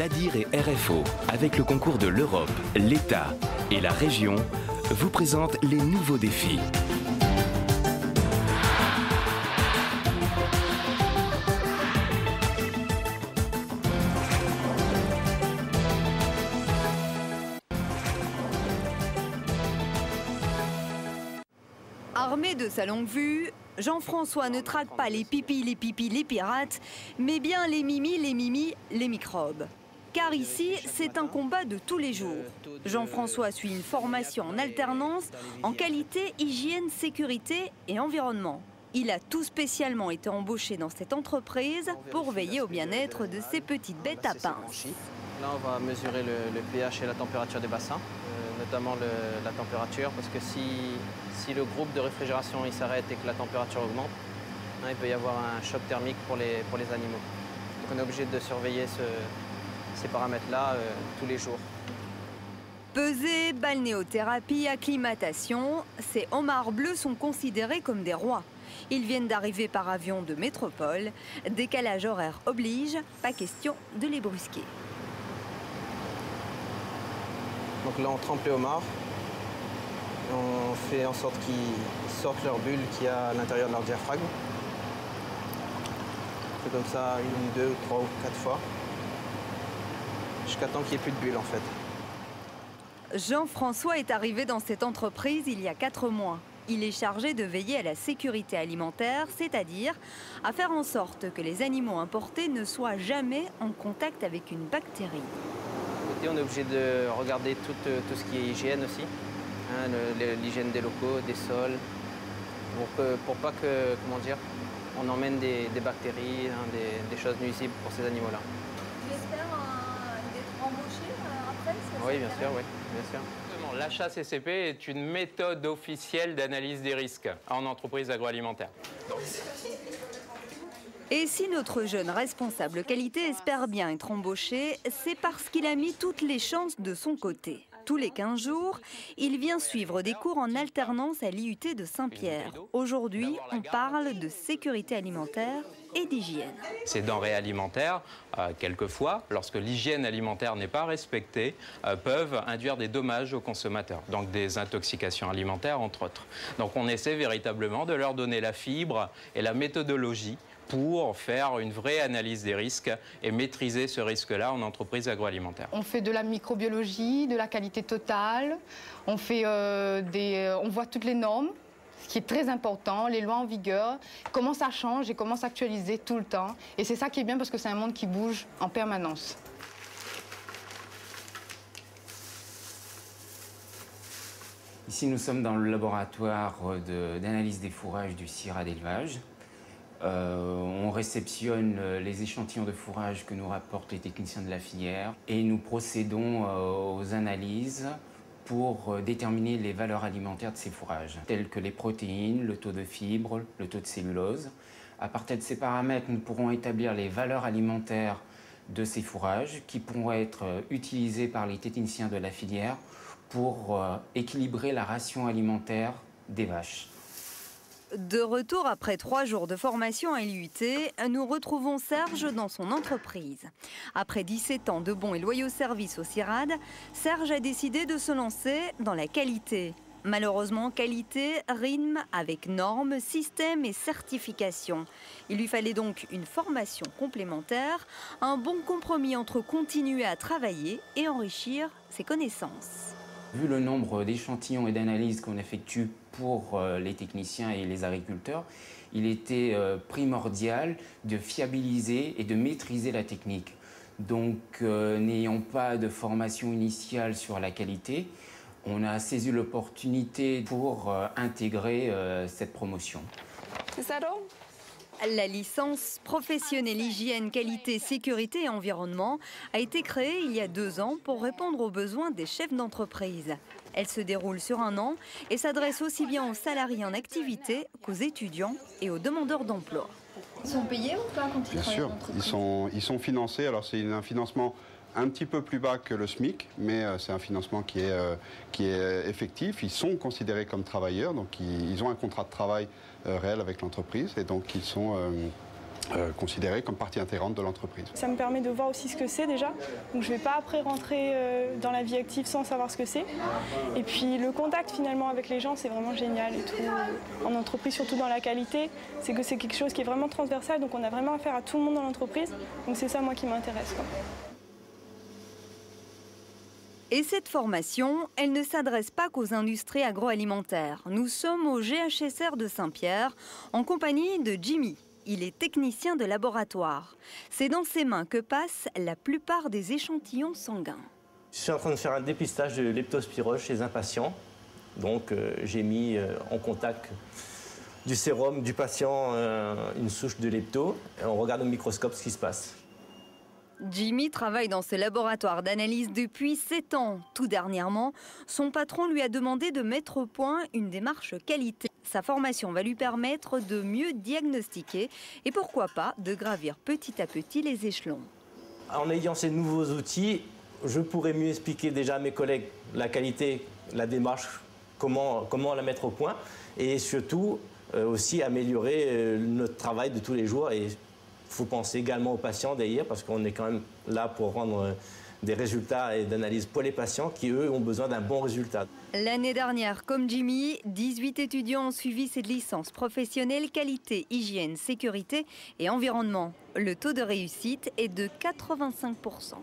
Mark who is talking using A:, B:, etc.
A: Nadir et RFO, avec le concours de l'Europe, l'État et la région, vous présentent les nouveaux défis.
B: Armé de sa longue vue, Jean-François ne traque pas les pipis, les pirates, mais bien les mimis, les microbes. Car ici, c'est un combat de tous les jours. Jean-François suit une formation en alternance en qualité, hygiène, sécurité et environnement. Il a tout spécialement été embauché dans cette entreprise pour veiller au bien-être de ces petites bêtes à pince.
C: Là, on va mesurer le pH et la température des bassins, notamment la température, parce que si le groupe de réfrigération s'arrête et que la température augmente, il peut y avoir un choc thermique pour les animaux. Donc on est obligé de surveiller ces paramètres-là tous les jours.
B: Pesée, balnéothérapie, acclimatation, ces homards bleus sont considérés comme des rois. Ils viennent d'arriver par avion de métropole. Décalage horaire oblige, pas question de les brusquer.
C: Donc là, on trempe les homards. On fait en sorte qu'ils sortent leur bulle qu'il y a à l'intérieur de leur diaphragme. On fait comme ça 1, 2, 3 ou 4 fois. Jusqu'à temps qu'il n'y ait plus de bulles en fait.
B: Jean-François est arrivé dans cette entreprise il y a 4 mois. Il est chargé de veiller à la sécurité alimentaire, c'est-à-dire à faire en sorte que les animaux importés ne soient jamais en contact avec une bactérie.
C: Et on est obligé de regarder tout ce qui est hygiène aussi, hein, l'hygiène des locaux, des sols, pour pas que, comment dire, on emmène des bactéries, hein, des choses nuisibles pour ces animaux-là.
B: J'espère d'être embauché après.
C: Oui, bien sûr, oui, bien sûr.
D: L'HACCP est une méthode officielle d'analyse des risques en entreprise agroalimentaire.
B: Et si notre jeune responsable qualité espère bien être embauché, c'est parce qu'il a mis toutes les chances de son côté. Tous les 15 jours, il vient suivre des cours en alternance à l'IUT de Saint-Pierre. Aujourd'hui, on parle de sécurité alimentaire et d'hygiène.
D: Ces denrées alimentaires, quelquefois, lorsque l'hygiène alimentaire n'est pas respectée, peuvent induire des dommages aux consommateurs, donc des intoxications alimentaires entre autres. Donc on essaie véritablement de leur donner la fibre et la méthodologie pour faire une vraie analyse des risques et maîtriser ce risque-là en entreprise agroalimentaire.
E: On fait de la microbiologie, de la qualité totale, on voit toutes les normes, ce qui est très important, les lois en vigueur, comment ça change et comment s'actualiser tout le temps. Et c'est ça qui est bien parce que c'est un monde qui bouge en permanence.
F: Ici, nous sommes dans le laboratoire d'analyse des fourrages du CIRA d'élevage. On réceptionne les échantillons de fourrage que nous rapportent les techniciens de la filière et nous procédons aux analyses pour déterminer les valeurs alimentaires de ces fourrages, telles que les protéines, le taux de fibres, le taux de cellulose. À partir de ces paramètres, nous pourrons établir les valeurs alimentaires de ces fourrages qui pourront être utilisés par les techniciens de la filière pour équilibrer la ration alimentaire des vaches.
B: De retour après 3 jours de formation à l'IUT, nous retrouvons Serge dans son entreprise. Après 17 ans de bons et loyaux services au CIRAD, Serge a décidé de se lancer dans la qualité. Malheureusement, qualité rime avec normes, systèmes et certifications. Il lui fallait donc une formation complémentaire, un bon compromis entre continuer à travailler et enrichir ses connaissances.
F: Vu le nombre d'échantillons et d'analyses qu'on effectue pour les techniciens et les agriculteurs, il était primordial de fiabiliser et de maîtriser la technique. Donc, n'ayant pas de formation initiale sur la qualité, on a saisi l'opportunité pour intégrer cette promotion.
B: La licence professionnelle hygiène, qualité, sécurité et environnement a été créée il y a 2 ans pour répondre aux besoins des chefs d'entreprise. Elle se déroule sur 1 an et s'adresse aussi bien aux salariés en activité qu'aux étudiants et aux demandeurs d'emploi.
G: Ils sont payés ou pas quand ils travaillent en entreprise ?
H: Bien sûr, ils sont financés. Alors c'est un financement un petit peu plus bas que le SMIC, mais c'est un financement qui est effectif. Ils sont considérés comme travailleurs, donc ils ont un contrat de travail réel avec l'entreprise et donc ils sont considéré comme partie intégrante de l'entreprise.
I: Ça me permet de voir aussi ce que c'est déjà, donc je ne vais pas après rentrer dans la vie active sans savoir ce que c'est. Et puis le contact finalement avec les gens, c'est vraiment génial et tout. En entreprise, surtout dans la qualité, c'est que c'est quelque chose qui est vraiment transversal, donc on a vraiment affaire à tout le monde dans l'entreprise, donc c'est ça moi qui m'intéresse, quoi.
B: Et cette formation, elle ne s'adresse pas qu'aux industries agroalimentaires. Nous sommes au GHSR de Saint-Pierre en compagnie de Jimmy. Il est technicien de laboratoire. C'est dans ses mains que passent la plupart des échantillons sanguins.
J: Je suis en train de faire un dépistage de leptospirose chez un patient. Donc j'ai mis en contact du sérum du patient une souche de lepto. Et on regarde au microscope ce qui se passe.
B: Jimmy travaille dans ce laboratoire d'analyse depuis 7 ans. Tout dernièrement, son patron lui a demandé de mettre au point une démarche qualité. Sa formation va lui permettre de mieux diagnostiquer et pourquoi pas de gravir petit à petit les échelons.
J: En ayant ces nouveaux outils, je pourrais mieux expliquer déjà à mes collègues la qualité, la démarche, comment la mettre au point et surtout aussi améliorer notre travail de tous les jours. Et il faut penser également aux patients derrière parce qu'on est quand même là pour rendre des résultats et d'analyse pour les patients qui, eux, ont besoin d'un bon résultat.
B: L'année dernière, comme Jimmy, 18 étudiants ont suivi cette licence professionnelle qualité, hygiène, sécurité et environnement. Le taux de réussite est de 85%.